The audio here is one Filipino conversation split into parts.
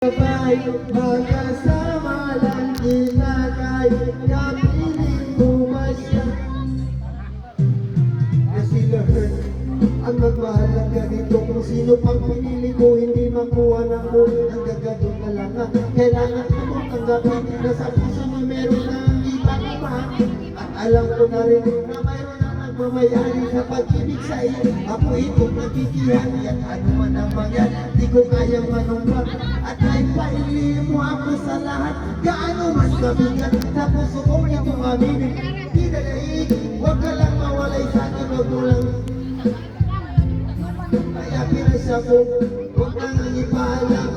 Sabay, magkasama lang kita kahit kapiling pumasya. Kasi lahat ang magmahal ng ganito. Kung sino pang pinili ko, hindi makuha na ko. Ang gagado na lang nga, kailangan ko kong tanggapin na sa puso mo meron na hindi pa kumain. At alam ko na rin na mayroon na nagmamayari sa pag-ibig sa iyo. Ako itong nakikihan, yan ano man ang mangyari, di ko kayang manumbang. At kahit pailin mo ako sa lahat, gaano man kabigat sa puso kong itong aminin. Di na naiig, huwag ka lang mawalay sa akin, huwag mo lang. Kaya pinasya ko, huwag kang ipaalam.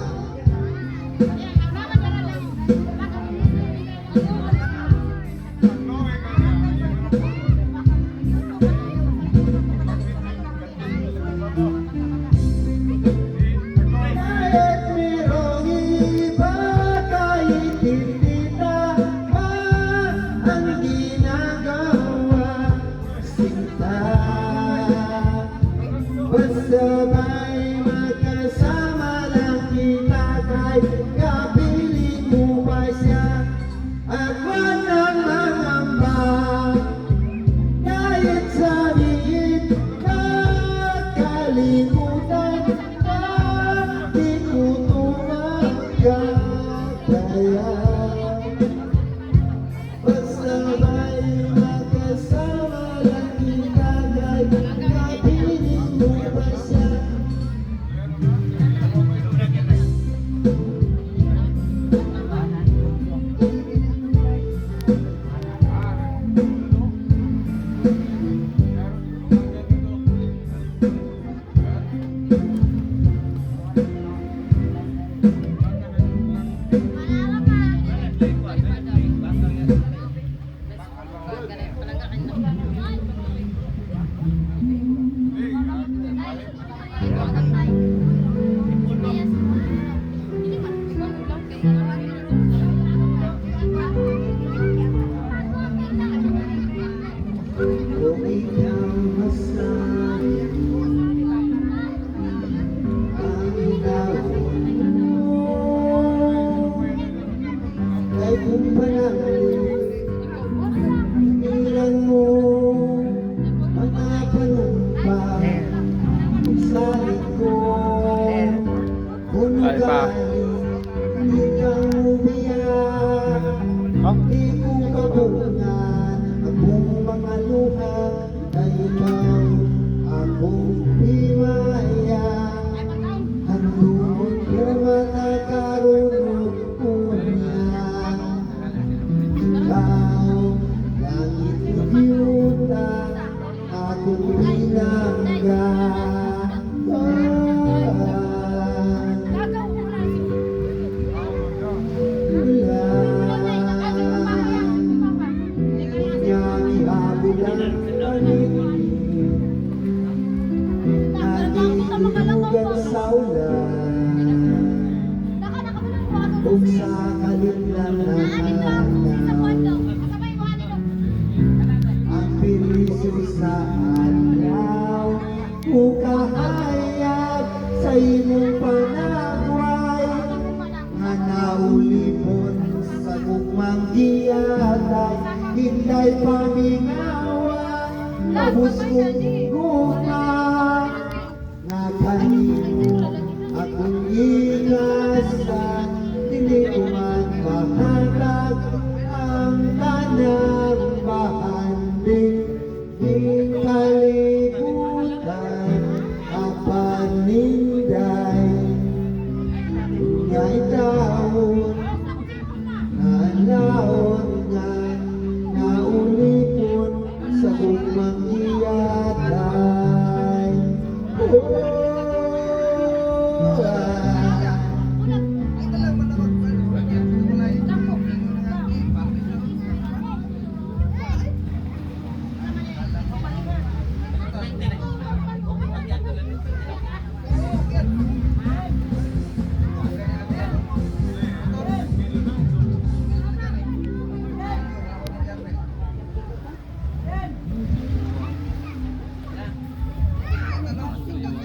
Sabay magkasama lang kita kahit kapiling mo pa siya. At wag nang mangamba kahit sabihin nakalimutan ka, di ko tumagkakaya. Sabay magkasama lang kita kahit kapiling mo pa siya. Kung panahon mo mga panumpa sa likod, kung galing di kang umiyak, di ko kabungan ang mga luha na ikaw akong himaya. Handun ko matakarunod akong binangga. Kanyang ihabol ang panig, nagitilugan sa ulan, o sa kalimlang araw. Sa araw o kahayag sa imong panagway nga naulipon sa gugmang giyatay, hinday pamingawa labos kong gugma nga kanino akong ingasan, hindi ko man mahatag ang tanang bahanding. Di kalibutan ang paninday, nga'y taon na naon nga naulipon sa gugmang giyatay.